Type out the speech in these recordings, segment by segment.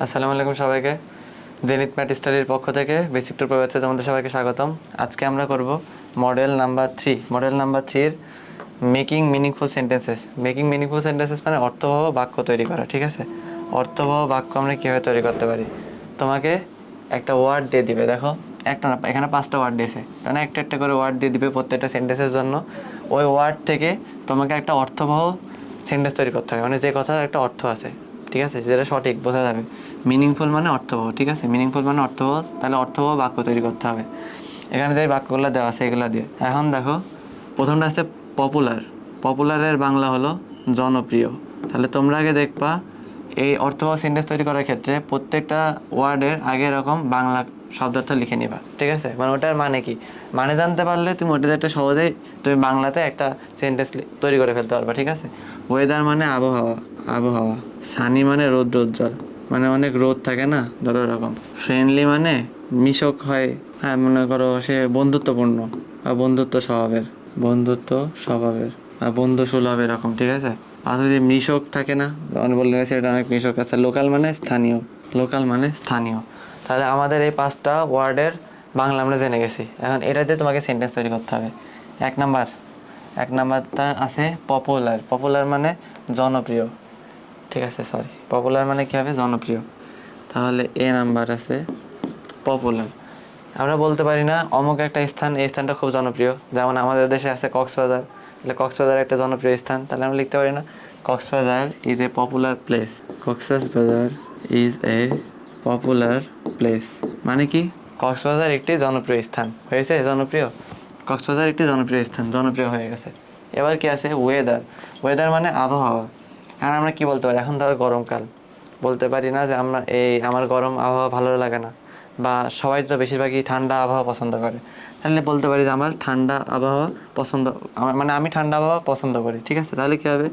আসসালামু আলাইকুম সবাইকে। জেনিথ ম্যাথ স্টাডির পক্ষ থেকে বেসিক টু প্রো তোমাদের সবাইকে স্বাগতম। আজকে আমরা করব মডেল নাম্বার 3। মডেল নাম্বার 3 এর making meaningful sentences. Making meaningful sentences মানে অর্থবহ বাক্য তৈরি করা, ঠিক আছে? অর্থবহ বাক্য আমরা কীভাবে তৈরি করতে পারি? তোমাকে একটা ওয়ার্ড দিয়ে দিবে, দেখো একটা না, এখানে 5টা ওয়ার্ড দিয়েছে, তাহলে একটা একটা করে ওয়ার্ড দিয়ে দিবে প্রত্যেকটা সেন্টেন্সের জন্য। ওই ওয়ার্ড থেকে তোমাকে একটা অর্থবহ সেন্টেন্স তৈরি করতে হবে, মানে যে কথার একটা অর্থ আছে, ঠিক আছে, যেটা সঠিক বোঝা যাবে। মিনিংফুল মানে অর্থবহ, ঠিক আছে? মিনিংফুল মানে অর্থবহ, তাহলে অর্থবহ বাক্য তৈরি করতে হবে। এখানে যে বাক্যগুলো দেওয়া আছে এগুলো দিয়ে। এখন দেখো প্রথমটা আছে পপুলার। পপুলারের বাংলা হলো জনপ্রিয়। তাহলে তোমরা আগে দেখবা এই অর্থবহ সেন্টেন্স তৈরি করার ক্ষেত্রে প্রত্যেকটা ওয়ার্ডের আগে এরকম বাংলা শব্দার্থ লিখে নিবা, ঠিক আছে? মানে ওটার মানে কি, মানে জানতে পারলে তুমি ওটাতে একটা সহজেই তুমি বাংলাতে একটা সেন্টেন্স তৈরি করে ফেলতে পারবা, ঠিক আছে? ওয়েদার মানে আবহাওয়া, আবহাওয়া। সানি মানে রৌদ্র উজ্জ্বল, মানে অনেক রোদ থাকে না, ধরো এরকম। ফ্রেন্ডলি মানে মিশক হয়, হ্যাঁ, মনে করো সে বন্ধুত্বপূর্ণ বা বন্ধুত্ব স্বভাবের, বন্ধুত্ব স্বভাবের বা বন্ধু সুলভ এরকম, ঠিক আছে? আর যদি মিশক থাকে না, বললে সেটা অনেক মিশক আছে। লোকাল মানে স্থানীয়, লোকাল মানে স্থানীয়। তাহলে আমাদের এই 5টা ওয়ার্ডের বাংলা আমরা জেনে গেছি। এখন এটাতে তোমাকে সেন্টেন্স তৈরি করতে হবে। এক নাম্বারটা আছে পপুলার। পপুলার মানে জনপ্রিয়, ঠিক আছে? সরি, পপুলার মানে কী হবে? জনপ্রিয়। তাহলে এ নাম্বার আছে পপুলার। আমরা বলতে পারি না অমুক একটা স্থান, এই স্থানটা খুব জনপ্রিয়, যেমন আমাদের দেশে আছে কক্সবাজার। তাহলে কক্সবাজার একটা জনপ্রিয় স্থান, তাহলে আমরা লিখতে পারি না Cox's Bazar is a popular place. Cox's Bazar is a popular place মানে কি? কক্সবাজার একটি জনপ্রিয় স্থান হয়েছে, জনপ্রিয়। কক্সবাজার একটি জনপ্রিয় স্থান, জনপ্রিয় হয়ে গেছে। এবার কি আছে ওয়েদার। ওয়েদার মানে আবহাওয়া। এখন আমরা কি বলতে পারি? এখন ধরো গরমকাল, বলতে পারি না যে আমার গরম আবহাওয়া ভালো লাগে না, বা সবাই তো বেশিরভাগই ঠান্ডা আবহাওয়া পছন্দ করে। তাহলে বলতে পারি যে আমার ঠান্ডা আবহাওয়া পছন্দ, মানে আমি ঠান্ডা আবহাওয়া পছন্দ করি, ঠিক আছে? তাহলে কী হবে?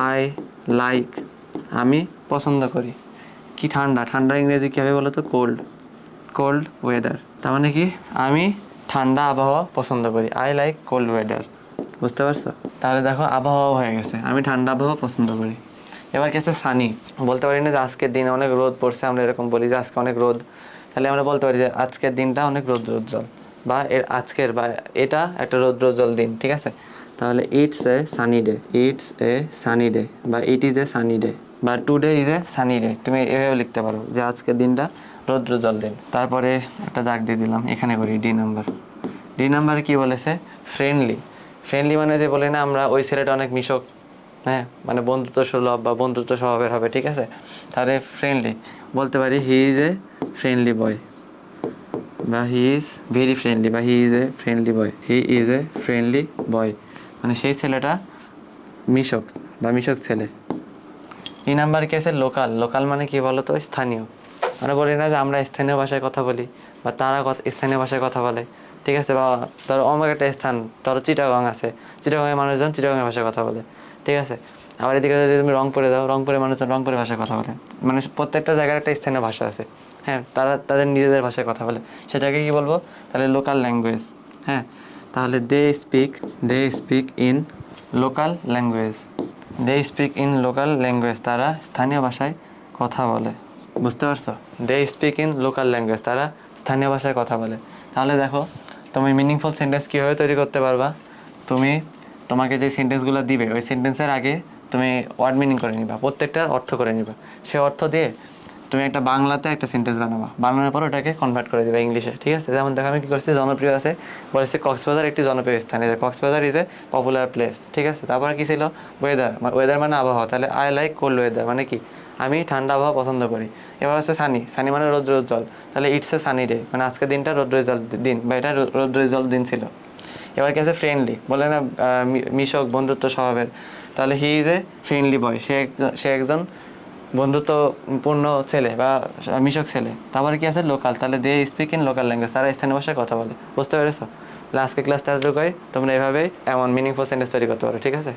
আই লাইক, আমি পছন্দ করি কি ঠান্ডা। ঠান্ডার ইংরেজি কী হবে বলো তো? কোল্ড। Cold weather. তার মানে কি? আমি ঠান্ডা আবহাওয়া পছন্দ করি, আই লাইক কোল্ড ওয়েদার। বুঝতে পারছো? তাহলে দেখো আবহাওয়া হয়ে গেছে, আমি ঠান্ডা আবহাওয়া পছন্দ করি। এবার কি আছে সানি। বলতে পারি না যে আজকের দিনে অনেক রোদ পড়ছে, আমরা এরকম বলি যে আজকে অনেক রোদ। তাহলে আমরা বলতে পারি যে আজকের দিনটা অনেক রৌদ্রোজ্জ্বল, বা আজকের বা এটা একটা রৌদ্রোজ্জ্বল দিন, ঠিক আছে? তাহলে it's a sunny day, it's a sunny day, বা it is a sunny day, বা today is a sunny day. তুমি এভাবে লিখতে পারো যে আজকের দিনটা রৌদ্রোজ্জ্বল দিন। তারপরে একটা দাগ দিয়ে দিলাম, এখানে করি ডি নাম্বার। ডি নাম্বারে কী বলেছে? ফ্রেন্ডলি। ফ্রেন্ডলি মানে যে বলি না আমরা ওই ছেলেটা অনেক মিশক, হ্যাঁ, মানে বন্ধুত্ব সুলভ বা বন্ধুত্ব স্বভাবের হবে, ঠিক আছে? তাহলে ফ্রেন্ডলি বলতে পারি হি ইজ এ ফ্রেন্ডলি বয়, বা হি ইজ ভেরি ফ্রেন্ডলি, বা he is a friendly boy, he is a friendly boy, মানে সেই ছেলেটা মিশক বা মিশক ছেলে। এই নাম্বার কি আছে? লোকাল। লোকাল মানে কি বলো তো? স্থানীয়। আমরা বলি না যে আমরা স্থানীয় ভাষায় কথা বলি, বা তারা স্থানীয় ভাষায় কথা বলে, ঠিক আছে? বা ধরো অমুক একটা স্থান, ধরো চিটাগং আছে, চিটাগংয়ের মানুষজন চিটাগংয়ের ভাষায় কথা বলে, ঠিক আছে? আবার এদিকে যদি তুমি রংপুরে যাও, রংপুরের মানুষজন রংপুরের ভাষায় কথা বলে। মানে প্রত্যেকটা জায়গার একটা স্থানীয় ভাষা আছে, হ্যাঁ, তারা তাদের নিজেদের ভাষায় কথা বলে, সেটাকে কি বলবো? তাহলে লোকাল ল্যাঙ্গুয়েজ। হ্যাঁ, তাহলে they speak in local language. They speak in local language, তারা স্থানীয় ভাষায় কথা বলে। বুঝতে পারছো? They speak in local language, তারা স্থানীয় ভাষায় কথা বলে। তাহলে দেখো তুমি মিনিংফুল সেন্টেন্স কীভাবে তৈরি করতে পারবা? তোমাকে যে সেন্টেন্সগুলো দিবে ওই সেন্টেন্সের আগে তুমি ওয়ার্ড মিনিং করে নিবা, প্রত্যেকটার অর্থ করে নিবা। সে অর্থ দিয়ে তুমি একটা বাংলাতে একটা সেন্টেন্স বানাবা, বানানোর পর ওটাকে কনভার্ট করে দেবে ইংলিশে, ঠিক আছে? যেমন দেখো আমি কী করছি, জনপ্রিয় আছে, বলেছে কক্সবাজার একটি জনপ্রিয় স্থান, এই যে Cox's Bazar is a popular place, ঠিক আছে? তারপরে কী ছিল? ওয়েদার। ওয়েদার মানে আবহাওয়া, তাহলে আই লাইক কোল্ড ওয়েদার মানে কি? আমি ঠান্ডা আবহাওয়া পছন্দ করি। এবার আছে সানি। সানি মানে রৌদ্র উজ্জ্বল, তাহলে ইটস এ সানি ডে, মানে আজকের দিনটা রৌদ্র উজ্জ্বল দিন, বা এটা রৌদ্র উজ্জ্বল দিন ছিল। এবার কি আছে? ফ্রেন্ডলি। বলে না মিশক, বন্ধুত্ব স্বভাবের, তাহলে হি ইজ এ ফ্রেন্ডলি বয়, সে একজন বন্ধুত্বপূর্ণ ছেলে বা মিশক ছেলে। তারপরে কি আছে? লোকাল। তাহলে they speak in local language, তারা স্থানীয় ভাষায় কথা বলে। বুঝতে পেরেছো? আজকে ক্লাসটা এতটুকুই। তোমরা এভাবেই এমন মিনিংফুল সেন্টেন্স তৈরি করতে পারো, ঠিক আছে?